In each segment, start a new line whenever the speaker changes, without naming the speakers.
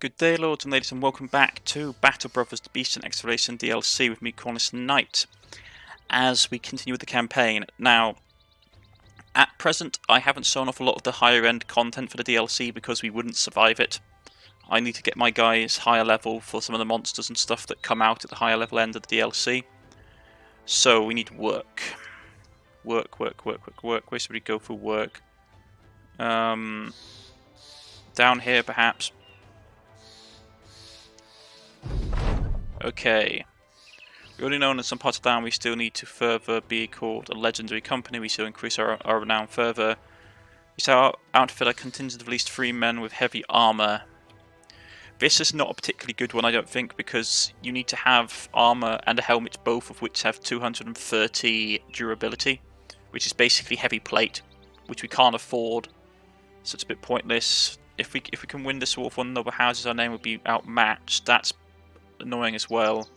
Good day, lords and ladies, and welcome back to Battle Brothers: The Beast and Exploration DLC with me, Cornish-Knight, as we continue with the campaign. Now, at present, I haven't shown off a lot of the higher-end content for the DLC because we wouldn't survive it. I need to get my guys higher level for some of the monsters and stuff that come out at the higher level end of the DLC. So we need work. Work. Where should we go for work? Down here, perhaps. Okay. We already know in some parts of town we still need to further be called a legendary company. We still increase our renown further. We shall outfit a contingent of at least 3 men with heavy armor. This is not a particularly good one, I don't think, because you need to have armor and a helmet, both of which have 230 durability, which is basically heavy plate, which we can't afford. So it's a bit pointless. If we can win this war with one noble houses, our name would be outmatched. That's annoying as well.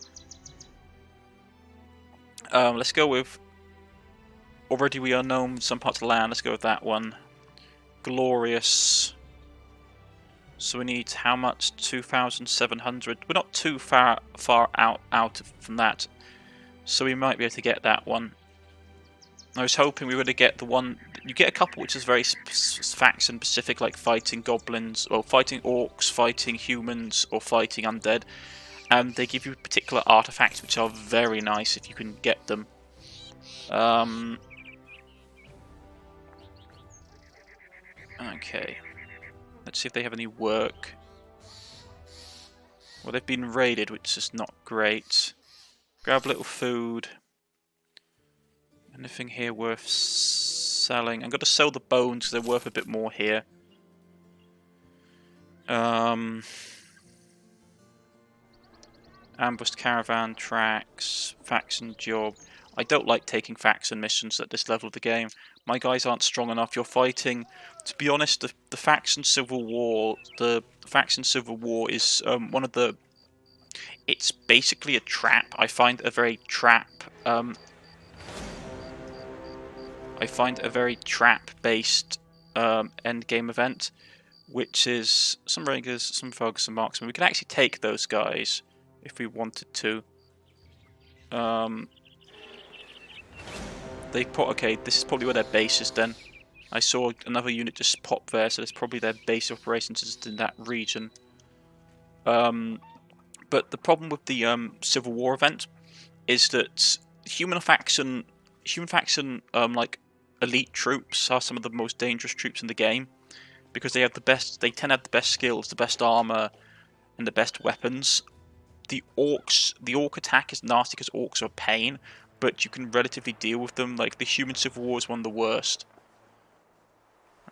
Let's go with... Already we are known in some parts of the land. Let's go with that one. Glorious. So we need how much? 2,700. We're not too far out from that. So we might be able to get that one. I was hoping we were to get the one... You get a couple which is very faction specific, like fighting goblins, or fighting orcs, fighting humans, or fighting undead. And they give you particular artifacts which are very nice if you can get them. Okay. Let's see if they have any work. Well, they've been raided, which is not great. Grab a little food. Anything here worth selling? I'm going to sell the bones because they're worth a bit more here. Ambushed caravan tracks, faction job. I don't like taking faction missions at this level of the game. My guys aren't strong enough. You're fighting, to be honest, the faction civil war. The faction civil war is one of the. It's basically a trap. I find a very trap-based end game event, which is some Rangers, some thugs, some marksmen. We can actually take those guys if we wanted to. Okay, this is probably where their base is then. I saw another unit just pop there, so that's probably their base of operations is in that region. But the problem with the Civil War event is that human faction like elite troops are some of the most dangerous troops in the game because they tend to have the best skills, the best armor, and the best weapons. The orc attack is nasty because orcs are a pain, but you can relatively deal with them. Like, the human civil war is one of the worst.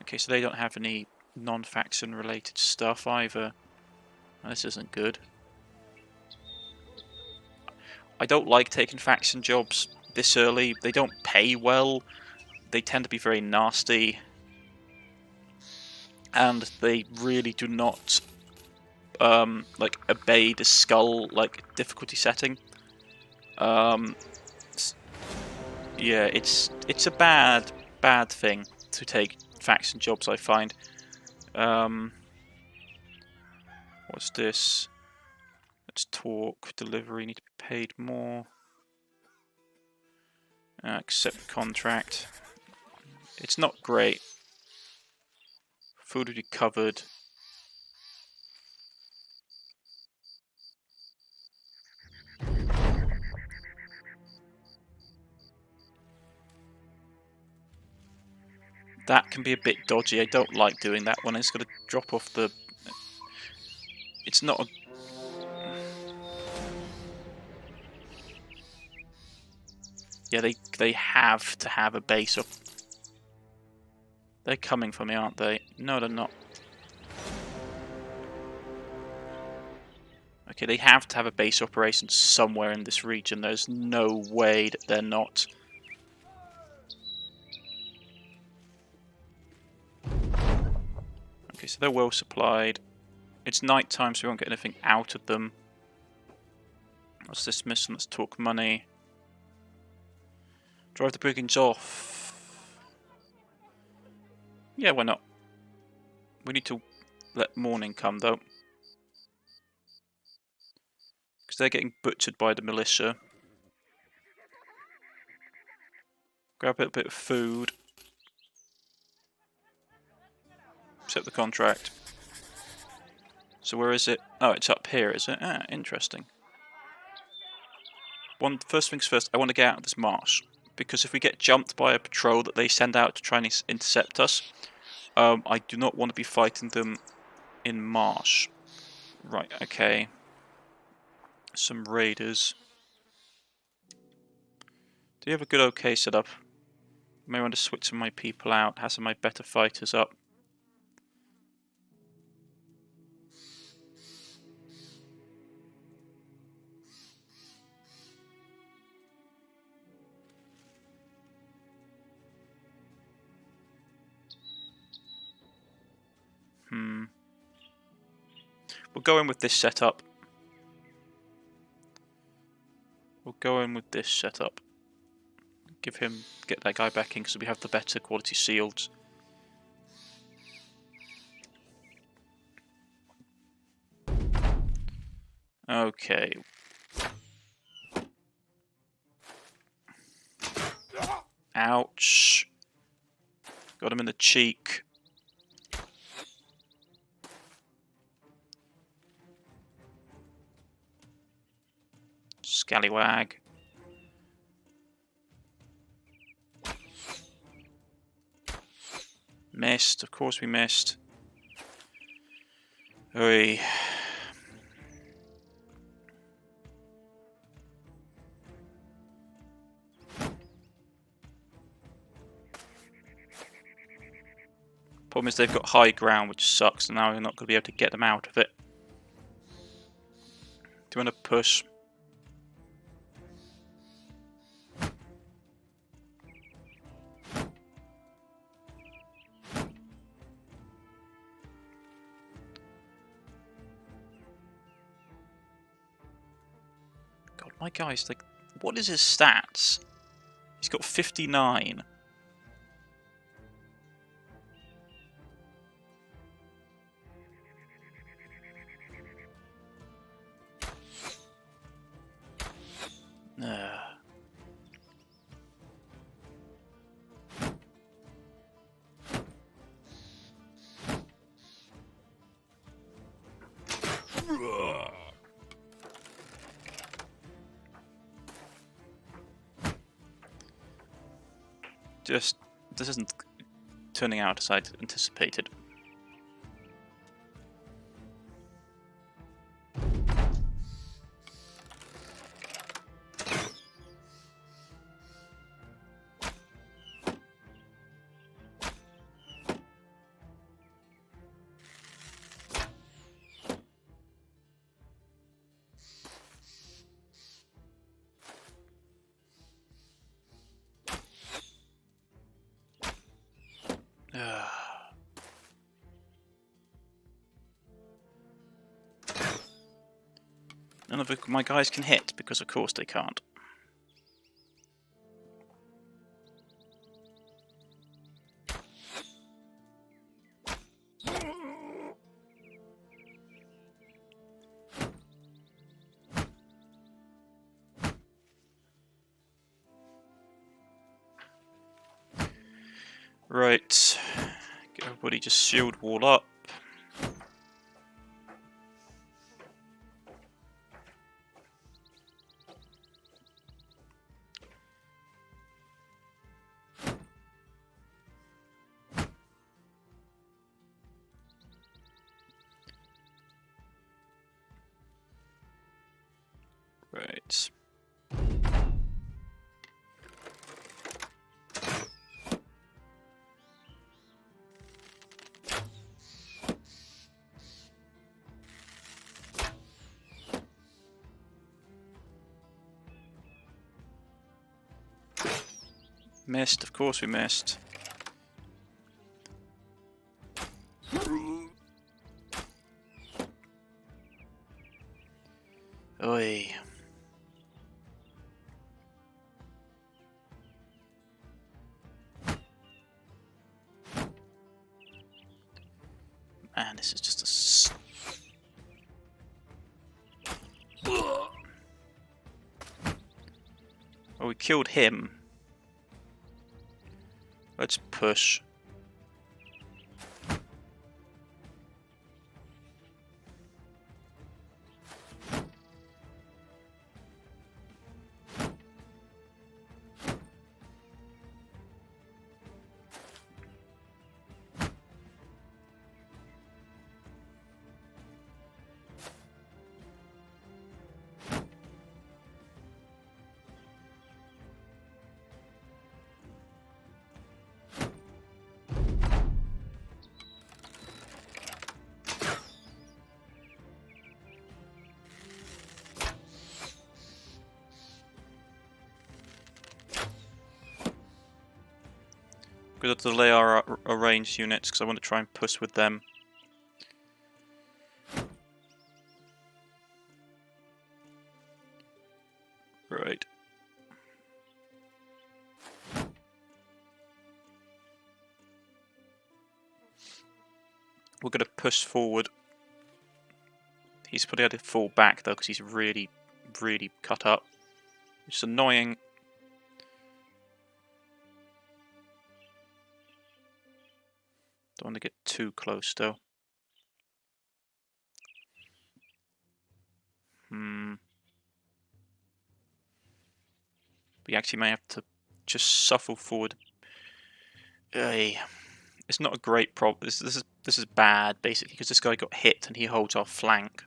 Okay, so they don't have any non-faction related stuff either. This isn't good. I don't like taking faction jobs this early. They don't pay well. They tend to be very nasty. And they really do not like obey the skull difficulty setting. Yeah, it's a bad thing to take faction jobs, I find. What's this? Let's talk. Delivery, need to be paid more. Accept contract. It's not great. Food will be covered. That can be a bit dodgy. I don't like doing that one. It's got to drop off the... It's not a... Yeah, they have to have a base up. They're coming for me, aren't they? No, they're not. Okay, they have to have a base operation somewhere in this region. There's no way that they're not. Okay, so they're well supplied. It's night time, so we won't get anything out of them. What's this mission? Let's talk money. Drive the brigands off. Yeah, why not? We need to let morning come, though. they're getting butchered by the militia. Grab a bit of food. Accept the contract. So where is it? Oh, it's up here, is it? Ah, interesting. First things first, I want to get out of this marsh. Because if we get jumped by a patrol that they send out to try and intercept us, I do not want to be fighting them in marsh. Right, okay. Some raiders. Do you have a good okay setup? I may want to switch some of my people out, have some of my better fighters up. We'll go in with this setup. Get that guy back in because we have the better quality shields. Okay. Ouch. Got him in the cheek. Scallywag. Missed, of course we missed. Oi. Problem is they've got high ground, which sucks, and now we're not going to be able to get them out of it. Do you want to push? God, my guy's like, what is his stats? He's got 59. Just, this isn't turning out as I'd anticipated. None of my guys can hit, because of course they can't. Right, get everybody just shield wall up. Right. Missed, of course we missed. Oi. Man, this is just a... we killed him. Let's push. We're going to delay our ranged units because I want to try and push with them. Right. We're going to push forward. He's probably had to fall back though because he's really, really cut up. Which is annoying. Don't want to get too close though. We actually may have to just shuffle forward. It's not a great problem. This is bad basically because this guy got hit and he holds our flank.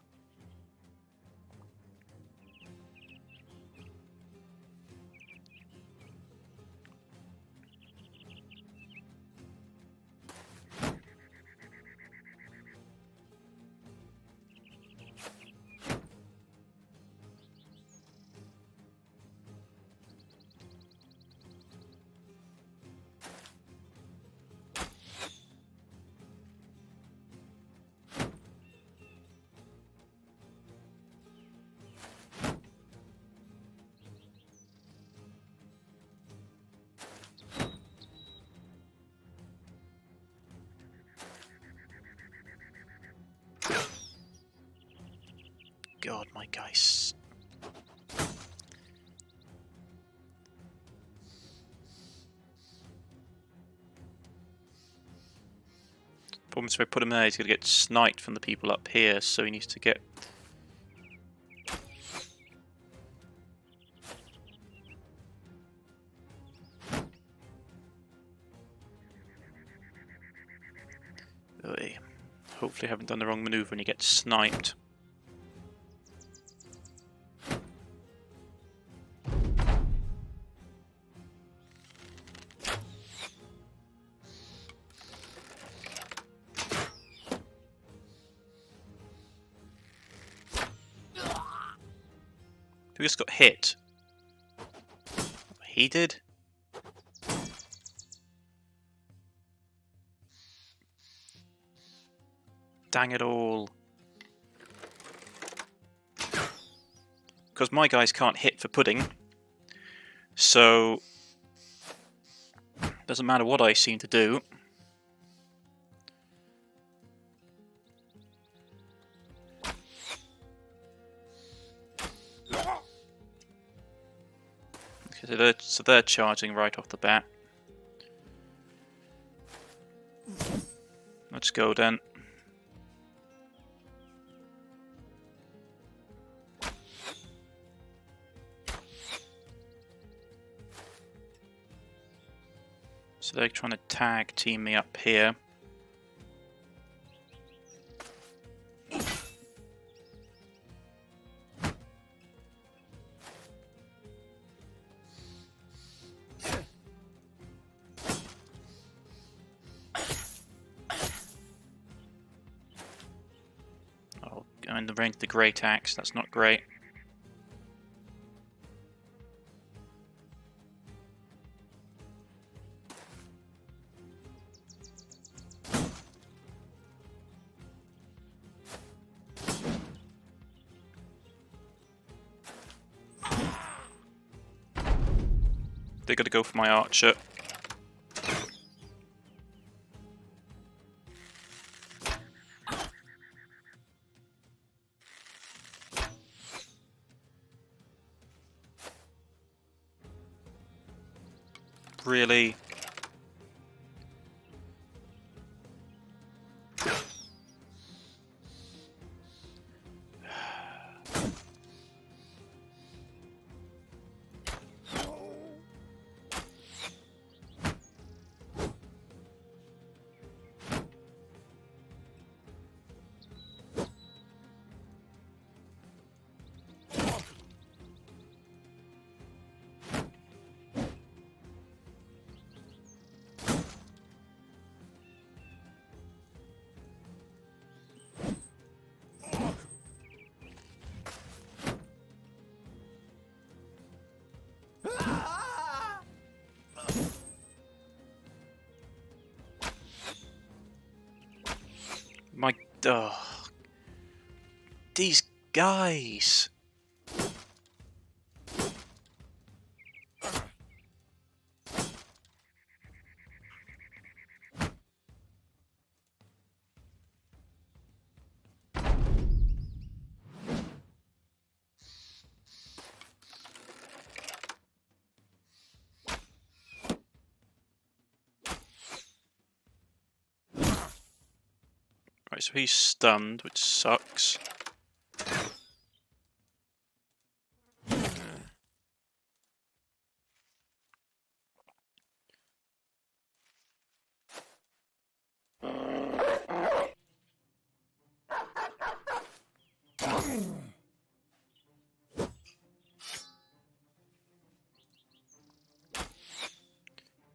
God, my guys. Problem is if I put him there, he's going to get sniped from the people up here, so he needs to get... Hopefully I haven't done the wrong maneuver and he gets sniped. We just got hit. He did? Dang it all. Because my guys can't hit for pudding. So... doesn't matter what I seem to do. So they're charging right off the bat. Let's go then. So they're trying to tag team me up here. I'm in the range of the great axe, that's not great. They're gonna go for my archer. Really? My... Oh, these guys! Right, so he's stunned, which sucks.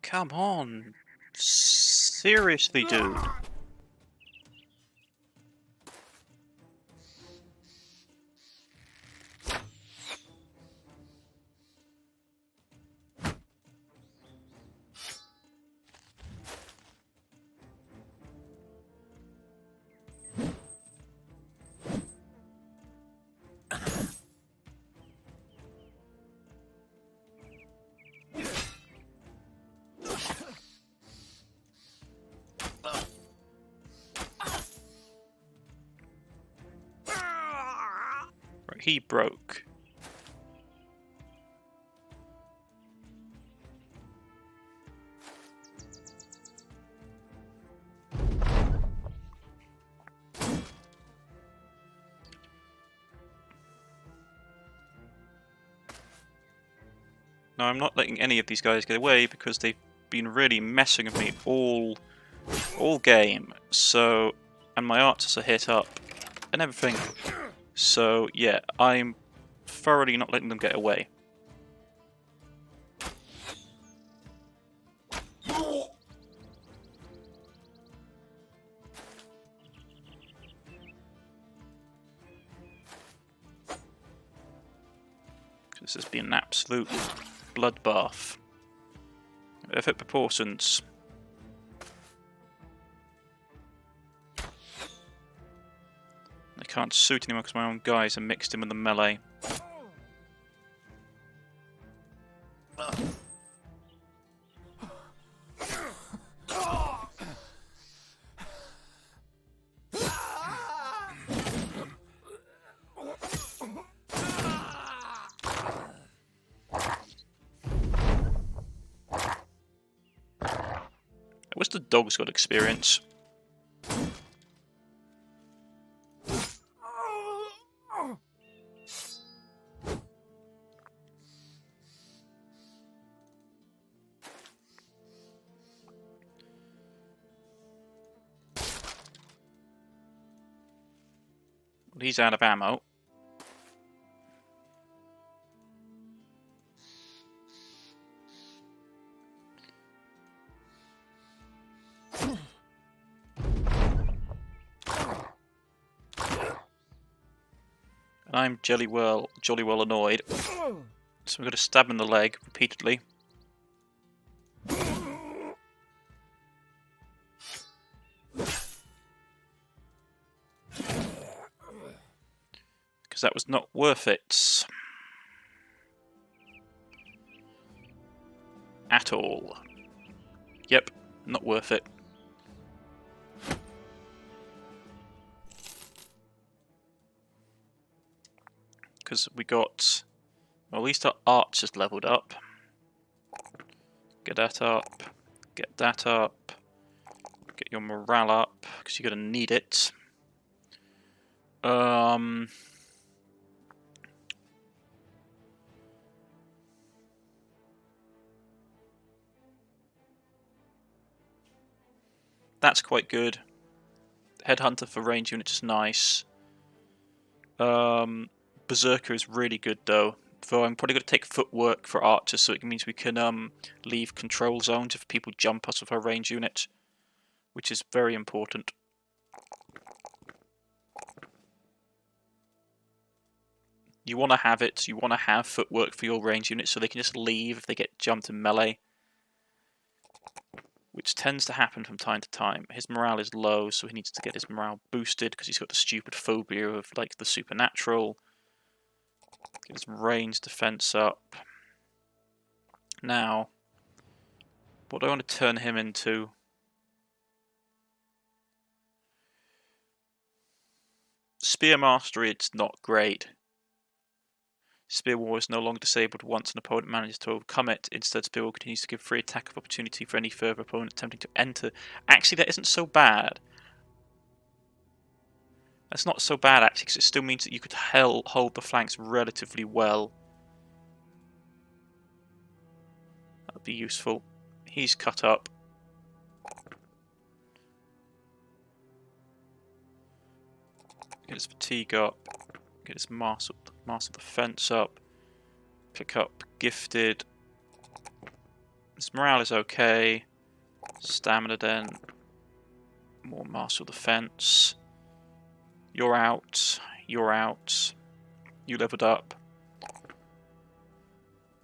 Come on! Seriously, dude! Right, he broke. Now I'm not letting any of these guys get away because they've been really messing with me all game. So, and my archers are hit up and everything. So yeah, I'm thoroughly not letting them get away. This has been an absolute bloodbath. Perfect proportions. I can't suit anyone because my own guys are mixed in with the melee. I wish the dog's got experience. He's out of ammo. And I'm jolly well annoyed. So I'm going to stab him in the leg repeatedly. Because that was not worth it. At all. Yep, not worth it. Because we got... Well, at least our archers leveled up. Get that up. Get that up. Get your morale up, because you're going to need it. That's quite good. Headhunter for range unit is nice. Berserker is really good though. Though I'm probably going to take footwork for archers, so it means we can leave control zones if people jump us with our range unit, which is very important. You want to have it. You want to have footwork for your range unit, so they can just leave if they get jumped in melee, which tends to happen from time to time. His morale is low, so he needs to get his morale boosted because he's got the stupid phobia of like the supernatural. Get his range defense up. Now, what do I want to turn him into? Spear Mastery, it's not great. Spear War is no longer disabled once an opponent manages to overcome it. Instead, Spear War continues to give free attack of opportunity for any further opponent attempting to enter. Actually, that isn't so bad. That's not so bad, actually, because it still means that you could hold the flanks relatively well. That would be useful. He's cut up. Get his fatigue up. Get his master defense up. Pick up gifted. His morale is okay. Stamina then. More martial defense. You're out. You're out. You leveled up.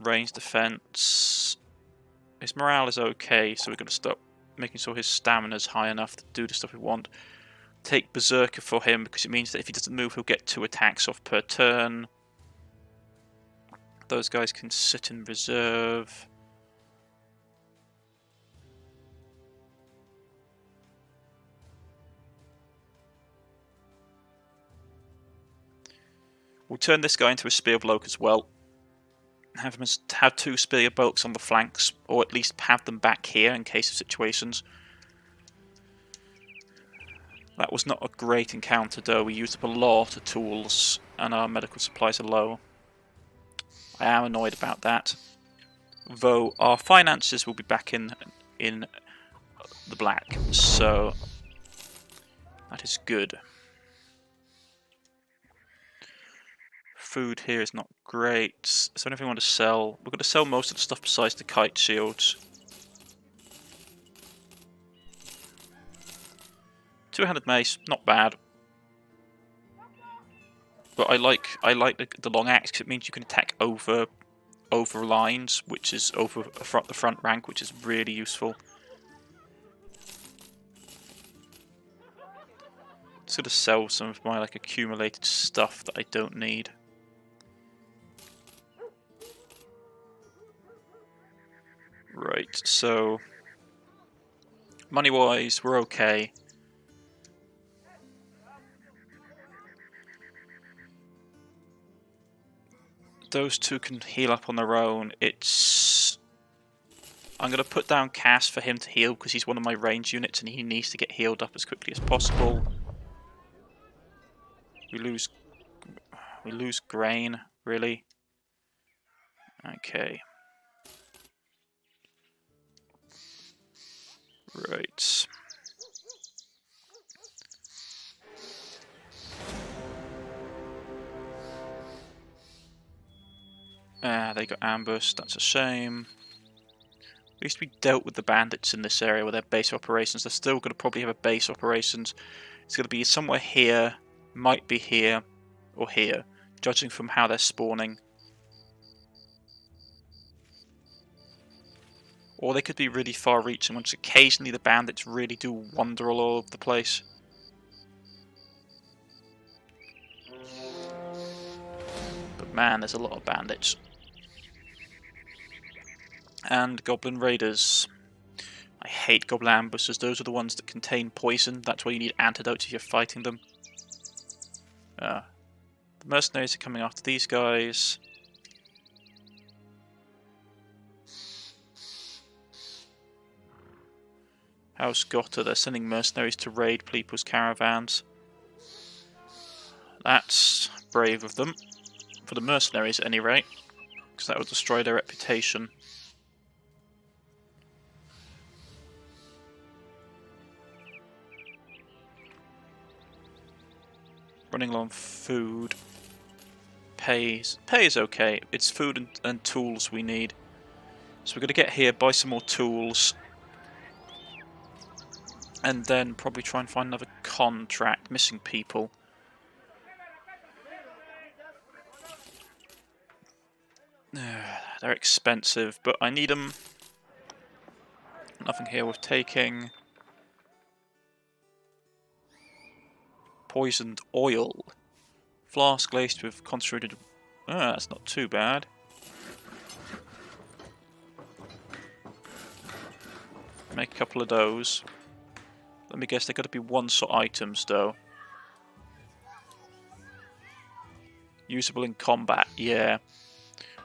Range defense. His morale is okay, so we're going to stop making sure his stamina is high enough to do the stuff we want. Take Berserker for him because it means that if he doesn't move, he'll get 2 attacks off per turn. Those guys can sit in reserve. We'll turn this guy into a Spear Bloke as well. Have him have 2 Spear Blokes on the flanks, or at least have them back here in case of situations. That was not a great encounter though, we used up a lot of tools and our medical supplies are low. I am annoyed about that. Though our finances will be back in the black, so that is good. Food here is not great. Is there anything we want to sell? We're going to sell most of the stuff besides the kite shields. 200 mace, not bad. But I like the long axe because it means you can attack over lines, which is over the front rank, which is really useful. Just gonna sell some of my accumulated stuff that I don't need. Right, so money-wise, we're okay. Those 2 can heal up on their own. I'm going to put down Cass for him to heal because he's one of my range units and he needs to get healed up as quickly as possible. We lose grain, really? Okay. Right. They got ambushed, that's a shame. At least we dealt with the bandits in this area with their base operations. They're still going to probably have a base operations. It's going to be somewhere here, might be here, or here, judging from how they're spawning. Or they could be really far-reaching, once occasionally the bandits really do wander all over the place. But man, there's a lot of bandits. And goblin raiders. I hate goblin ambushers. Those are the ones that contain poison. That's why you need antidotes if you're fighting them. The mercenaries are coming after these guys. House Gotta, they're sending mercenaries to raid people's caravans. That's brave of them. For the mercenaries at any rate. Because that would destroy their reputation. Running low on food. Pay is okay. It's food and tools we need. So we're going to get here, buy some more tools. And then probably try and find another contract. Missing people. They're expensive, but I need them. Nothing here worth taking. Poisoned oil. Flask laced with concentrated... Ah, that's not too bad. Make a couple of those. Let me guess, they've got to be one-shot items, though. Usable in combat, yeah.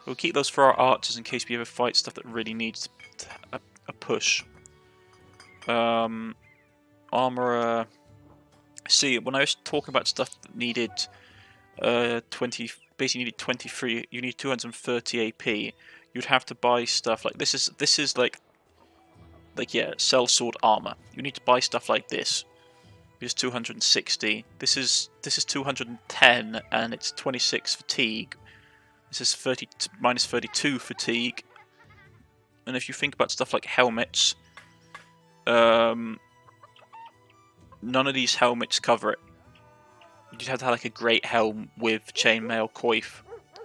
We'll keep those for our archers in case we ever fight stuff that really needs a push. Armourer... See, when I was talking about stuff that needed 20, basically needed 23, you need 230 AP. You'd have to buy stuff like this is like yeah, sellsword armor. You need to buy stuff like this. It's 260. This is 210, and it's 26 fatigue. This is minus 32 fatigue. And if you think about stuff like helmets, none of these helmets cover it. You just have to have like a great helm with chainmail coif. I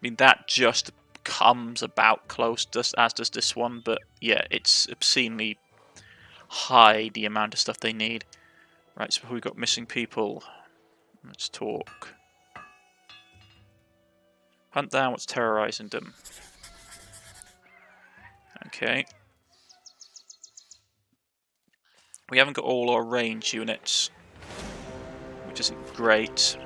mean, that just comes about close, as does this one, but yeah, it's obscenely high, the amount of stuff they need. Right, so we've got missing people. Let's talk. Hunt down what's terrorizing them. Okay. We haven't got all our range units, which isn't great.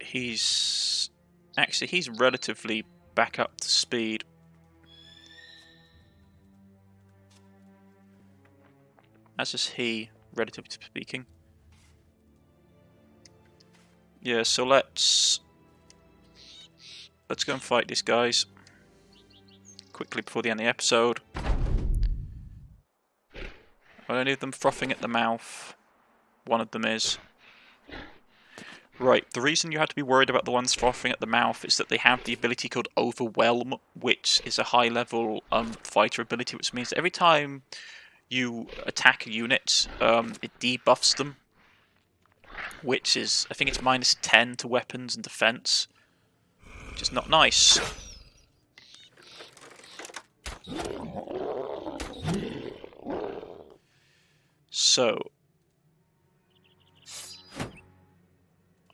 He's relatively back up to speed. As is he, relatively speaking. Yeah, so let's go and fight these guys quickly before the end of the episode. Are any of them frothing at the mouth? One of them is. Right, the reason you have to be worried about the ones frothing at the mouth is that they have the ability called Overwhelm, which is a high level fighter ability, which means that every time you attack a unit, it debuffs them, which is, I think it's minus 10 to weapons and defense, which is not nice. So,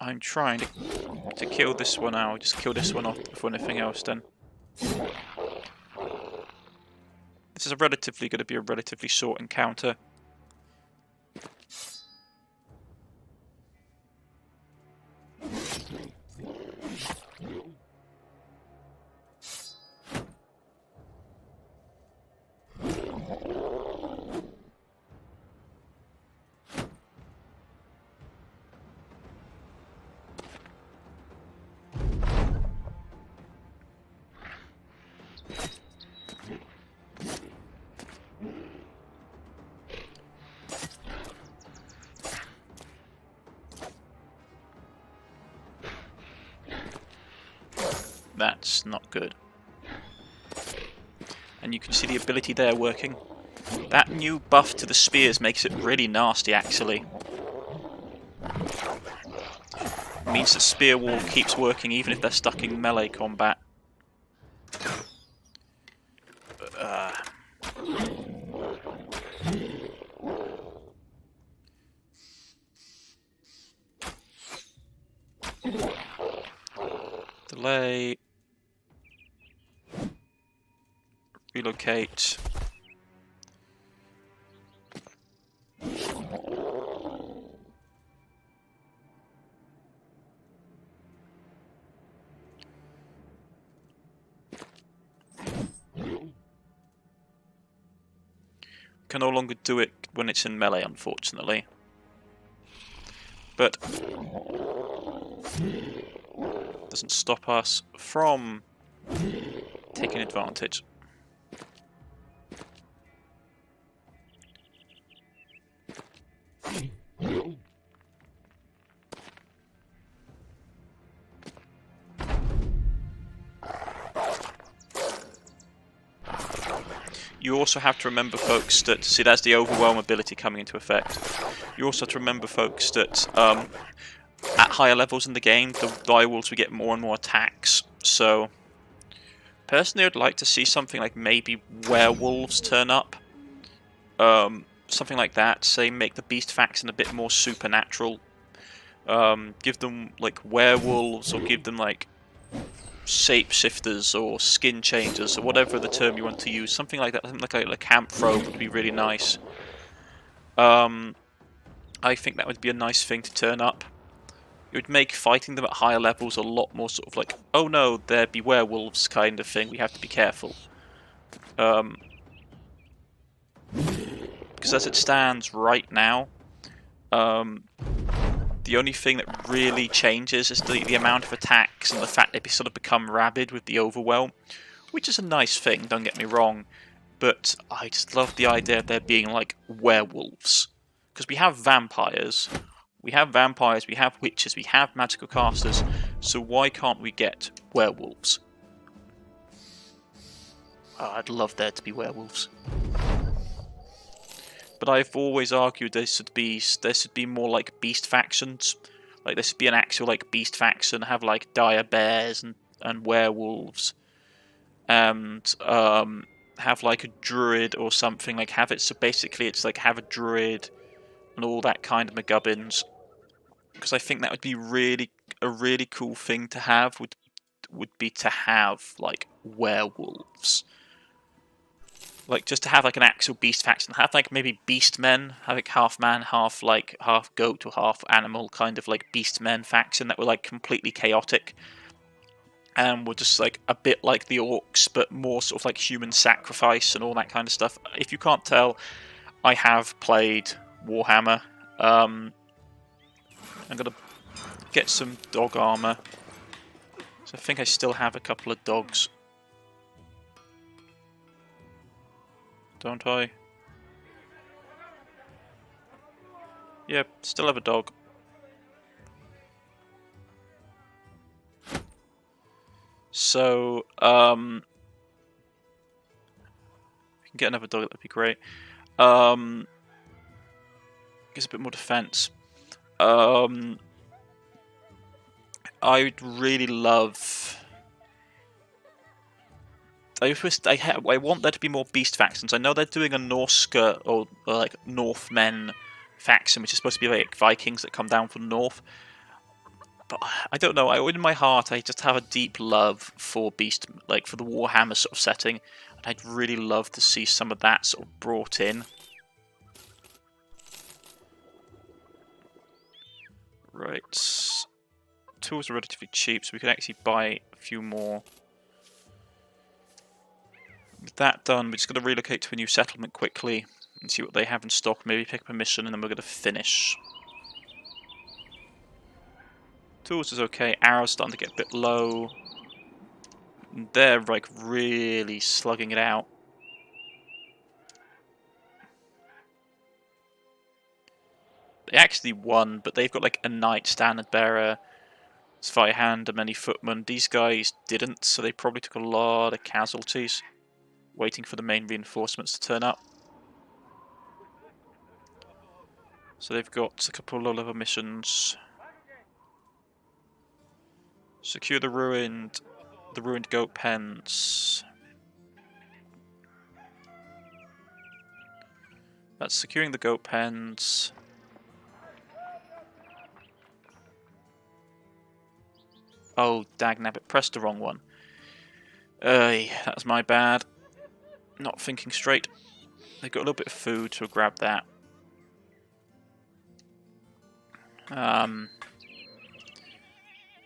I'm trying to kill this one out. Just kill this one off before anything else then. This is going to be a relatively short encounter. That's not good. And you can see the ability there working. That new buff to the spears makes it really nasty, actually. It means that spear wall keeps working even if they're stuck in melee combat. Delay. Relocate. can no longer do it when it's in melee, unfortunately. But doesn't stop us from taking advantage. You also have to remember, folks, that, see, that's the overwhelm ability coming into effect. You also have to remember, folks, that at higher levels in the game, the direwolves will get more and more attacks. So, personally, I'd like to see something like maybe werewolves turn up. Something like that. Say, make the beast faction a bit more supernatural. Give them, like, werewolves, or give them, like, shapeshifters or skin changers or whatever the term you want to use, something like that. Something like a camp robe would be really nice. I think that would be a nice thing to turn up. It would make fighting them at higher levels a lot more sort of like, oh no, there be werewolves kind of thing, we have to be careful. Because as it stands right now, the only thing that really changes is the amount of attacks and the fact they sort of become rabid with the overwhelm, which is a nice thing, don't get me wrong, but I just love the idea of there being like werewolves. Because we have vampires, we have witches, we have magical casters, so why can't we get werewolves? Oh, I'd love there to be werewolves. But I've always argued there should be more like beast factions. Like there should be an actual like beast faction, have like dire bears and werewolves, and have like a druid or something. Like have it so basically it's like have a druid and all that kind of McGubbins. Because I think that would be a really cool thing to have. Would be to have like werewolves. Like, just to have, like, an actual beast faction. Have, like, maybe beast men. Have, like, half man, half goat or half animal kind of, like, beast men faction that were, like, completely chaotic. And were just, like, a bit like the orcs, but more sort of, like, human sacrifice and all that kind of stuff. If you can't tell, I have played Warhammer. I'm gonna get some dog armor. So I think I still have a couple of dogs. Don't I? Yep, still have a dog. So, if we can get another dog, that'd be great. Gives a bit more defense. I would really love. I want there to be more beast factions. I know they're doing a Norska or like Northmen faction, which is supposed to be like Vikings that come down from the north. But I don't know. In my heart, I just have a deep love for for the Warhammer sort of setting, and I'd really love to see some of that sort of brought in. Right, tools are relatively cheap, so we can actually buy a few more. With that done, we're just going to relocate to a new settlement quickly and see what they have in stock. Maybe pick up a mission, and then we're going to finish. Tools is okay. Arrows starting to get a bit low. They're like really slugging it out. They actually won, but they've got like a knight, standard bearer, Zweihander, many footmen. These guys didn't, so they probably took a lot of casualties, waiting for the main reinforcements to turn up. So they've got a couple of low-level missions. Secure the ruined goat pens. That's securing the goat pens. Oh, dagnabbit, pressed the wrong one. That's my bad. Not thinking straight. They've got a little bit of food, so we'll grab that.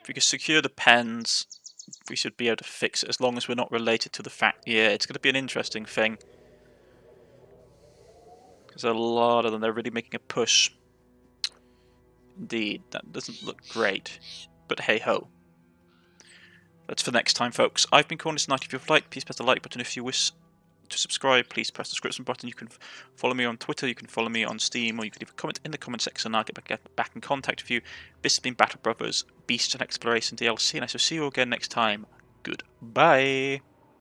If we can secure the pens, we should be able to fix it, as long as we're not related to the fact. Yeah, it's going to be an interesting thing. Because a lot of them, they're really making a push. Indeed, that doesn't look great. But hey ho. That's for next time, folks. I've been Cornish-Knight. If you've liked, please press the like button. If you wish to subscribe, please press the subscription button. You can follow me on Twitter, you can follow me on Steam, or you can leave a comment in the comment section and I'll get back in contact with you. This has been Battle Brothers Beast and Exploration DLC, and I shall see you again next time. Goodbye.